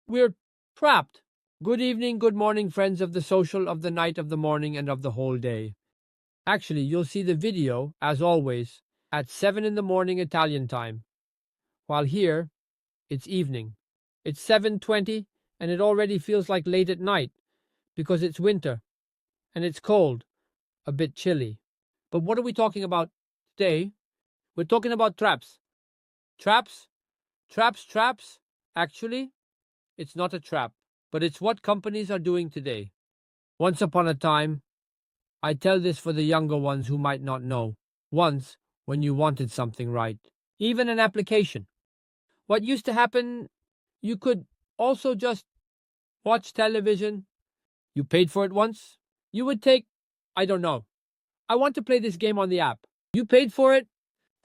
We're trapped. Good evening, good morning, friends of the social, of the night, of the morning, and of the whole day. Actually, you'll see the video, as always, at 7 in the morning Italian time, while here, it's evening. It's 7:20, and it already feels like late at night, because it's winter, and it's cold, a bit chilly. But what are we talking about today? We're talking about traps. Traps? Traps? Actually, it's not a trap, but it's what companies are doing today. Once upon a time, I tell this for the younger ones who might not know. Once, when you wanted something right, even an application, what used to happen, you could also just watch television. You paid for it once. You would take, I don't know, I want to play this game on the app. You paid for it.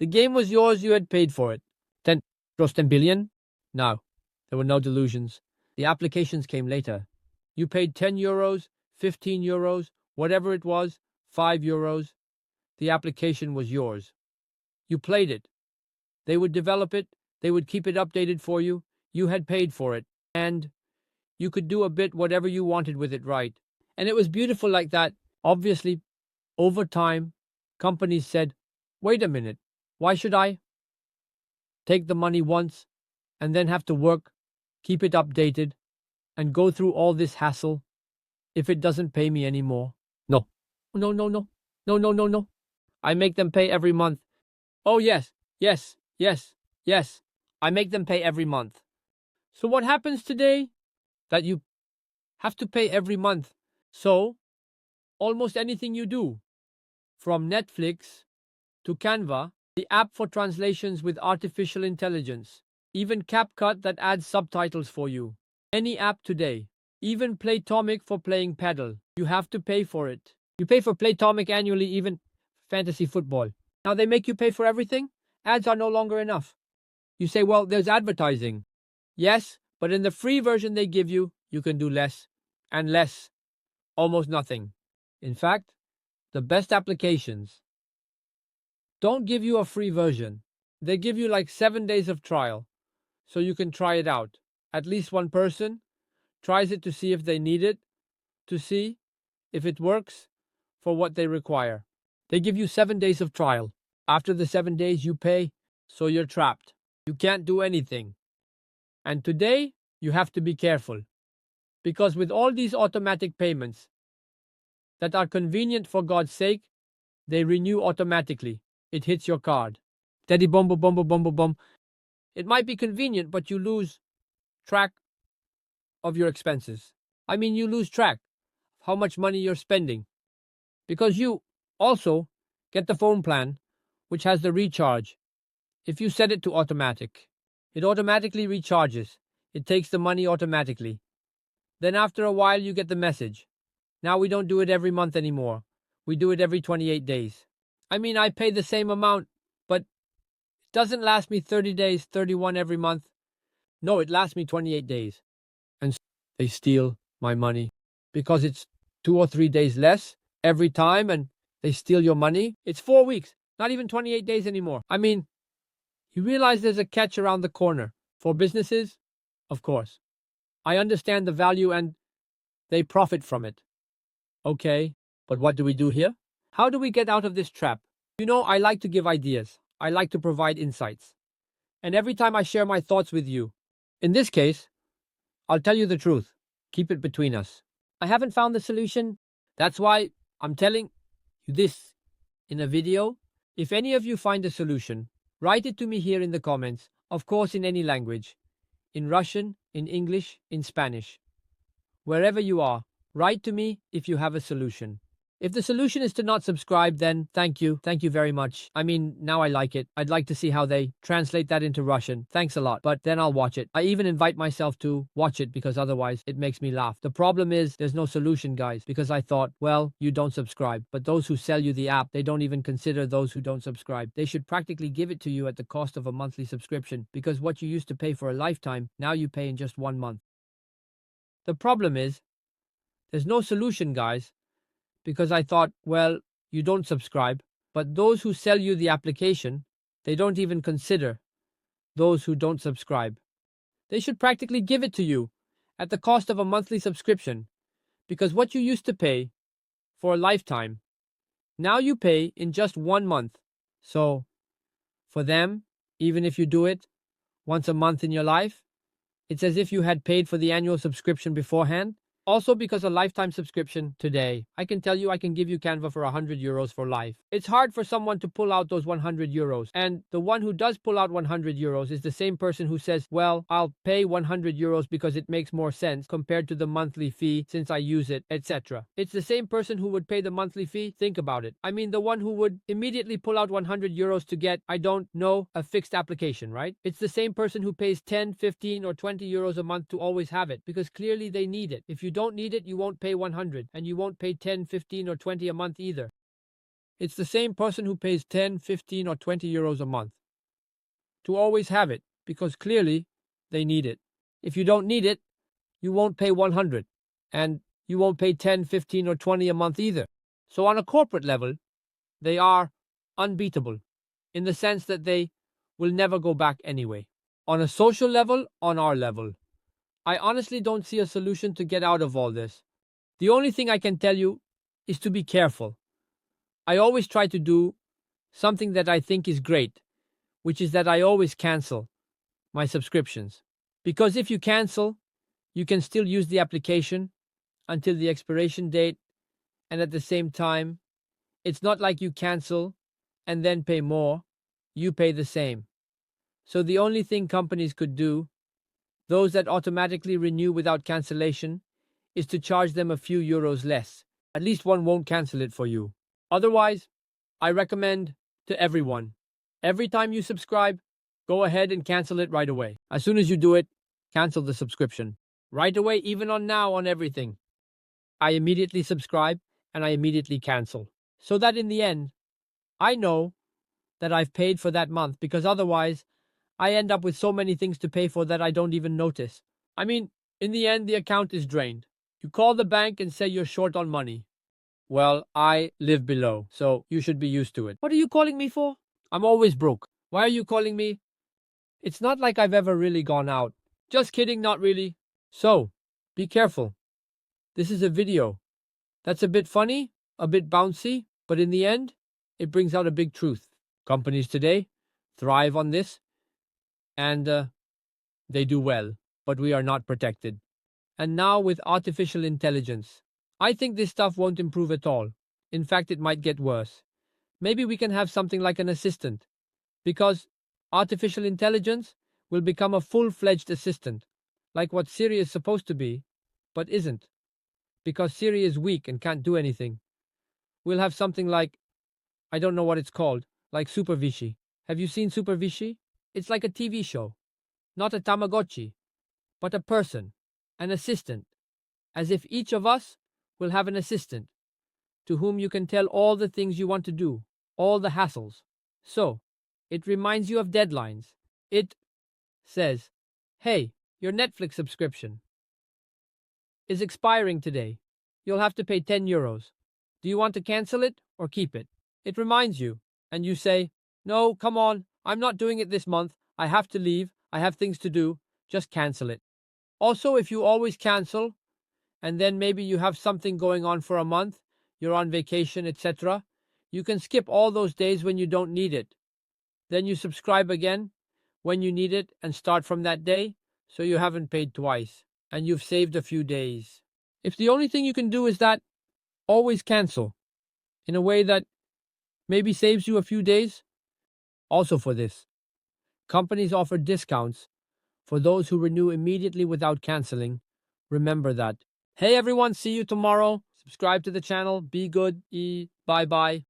The game was yours. You had paid for it. 10 billion? No, there were no delusions. The applications came later. You paid 10 euros, 15 euros, whatever it was, 5 euros. The application was yours. You played it. They would develop it. They would keep it updated for you. You had paid for it. And you could do a bit whatever you wanted with it, right? And it was beautiful like that. Obviously, over time, companies said, wait a minute, why should I take the money once and then have to work, keep it updated, and go through all this hassle if it doesn't pay me anymore? No. No. I make them pay every month. Oh, yes. I make them pay every month. So what happens today? That you have to pay every month. So, almost anything you do, from Netflix to Canva, the app for translations with artificial intelligence, even CapCut that adds subtitles for you, any app today, even Playtomic for playing paddle, you have to pay for it. You pay for Playtomic annually, even fantasy football. Now they make you pay for everything? Ads are no longer enough. You say, well, there's advertising. Yes, but in the free version they give you, you can do less and less, almost nothing. In fact, the best applications don't give you a free version. They give you like 7 days of trial, so you can try it out. At least one person tries it to see if they need it, to see if it works for what they require. They give you 7 days of trial. After the 7 days, you pay, so you're trapped. You can't do anything. And today, you have to be careful, because with all these automatic payments that are convenient for God's sake, they renew automatically. It hits your card. Daddy bum bum bum bum bum bum. It might be convenient, but you lose track of your expenses. I mean, you lose track of how much money you're spending, because you also get the phone plan, which has the recharge. If you set it to automatic, it automatically recharges. It takes the money automatically. Then after a while, you get the message. Now we don't do it every month anymore. We do it every 28 days. I mean, I pay the same amount, but it doesn't last me 30 days, 31 every month. No, it lasts me 28 days. And so they steal my money because it's 2 or 3 days less every time, and they steal your money. It's 4 weeks, not even 28 days anymore. I mean, you realize there's a catch around the corner. For businesses, of course. I understand the value and they profit from it. Okay, but what do we do here? How do we get out of this trap? You know, I like to give ideas. I like to provide insights. And every time I share my thoughts with you, in this case, I'll tell you the truth. Keep it between us. I haven't found the solution. That's why I'm telling you this in a video. If any of you find a solution, write it to me here in the comments, of course in any language. In Russian, in English, in Spanish. Wherever you are, write to me if you have a solution. If the solution is to not subscribe, then thank you. Thank you very much. I mean, now I like it. I'd like to see how they translate that into Russian. Thanks a lot. But then I'll watch it. I even invite myself to watch it because otherwise it makes me laugh. The problem is there's no solution, guys, because I thought, well, you don't subscribe. But those who sell you the app, they don't even consider those who don't subscribe. They should practically give it to you at the cost of a monthly subscription, because what you used to pay for a lifetime, now you pay in just 1 month. The problem is there's no solution, guys, because I thought, well, you don't subscribe, but those who sell you the application, they don't even consider those who don't subscribe. They should practically give it to you at the cost of a monthly subscription, because what you used to pay for a lifetime, now you pay in just 1 month. So, for them, even if you do it once a month in your life, it's as if you had paid for the annual subscription beforehand. Also, because a lifetime subscription today, I can tell you I can give you Canva for 100 euros for life. It's hard for someone to pull out those 100 euros. And the one who does pull out 100 euros is the same person who says, well, I'll pay 100 euros because it makes more sense compared to the monthly fee since I use it, etc. It's the same person who would pay the monthly fee. Think about it. I mean, the one who would immediately pull out 100 euros to get, I don't know, a fixed application, right? It's the same person who pays 10, 15, or 20 euros a month to always have it because clearly they need it. If you don't need it, you won't pay 100, and you won't pay 10, 15, or 20 a month either. It's the same person who pays 10, 15, or 20 euros a month to always have it because clearly they need it. If you don't need it, you won't pay 100, and you won't pay 10, 15, or 20 a month either. So on a corporate level, they are unbeatable in the sense that they will never go back anyway. On a social level, on our level, I honestly don't see a solution to get out of all this. The only thing I can tell you is to be careful. I always try to do something that I think is great, which is that I always cancel my subscriptions. Because if you cancel, you can still use the application until the expiration date, and at the same time, it's not like you cancel and then pay more, you pay the same. So the only thing companies could do, those that automatically renew without cancellation, is to charge them a few euros less. At least one won't cancel it for you. Otherwise, I recommend to everyone, every time you subscribe, go ahead and cancel it right away. As soon as you do it, cancel the subscription. Right away, even on now, on everything. I immediately subscribe and I immediately cancel. So that in the end, I know that I've paid for that month because otherwise, I end up with so many things to pay for that I don't even notice. I mean, in the end, the account is drained. You call the bank and say you're short on money. Well, I live below, so you should be used to it. What are you calling me for? I'm always broke. Why are you calling me? It's not like I've ever really gone out. Just kidding, not really. So, be careful. This is a video. That's a bit funny, a bit bouncy, but in the end, it brings out a big truth. Companies today thrive on this. And they do well, but we are not protected. And now with artificial intelligence, I think this stuff won't improve at all. In fact, it might get worse. Maybe we can have something like an assistant, because artificial intelligence will become a full-fledged assistant, like what Siri is supposed to be, but isn't, because Siri is weak and can't do anything. We'll have something like, I don't know what it's called, like Super Vichy. Have you seen Super Vichy? It's like a TV show, not a Tamagotchi, but a person, an assistant, as if each of us will have an assistant to whom you can tell all the things you want to do, all the hassles. So, it reminds you of deadlines. It says, hey, your Netflix subscription is expiring today. You'll have to pay 10 euros. Do you want to cancel it or keep it? It reminds you, and you say, no, come on, I'm not doing it this month. I have to leave. I have things to do. Just cancel it. Also, if you always cancel, and then maybe you have something going on for a month, you're on vacation, etc., you can skip all those days when you don't need it. Then you subscribe again when you need it and start from that day, so you haven't paid twice, and you've saved a few days. If the only thing you can do is that, always cancel, in a way that maybe saves you a few days. Also for this, companies offer discounts for those who renew immediately without canceling. Remember that. Hey everyone, see you tomorrow. Subscribe to the channel. Be good. Bye bye.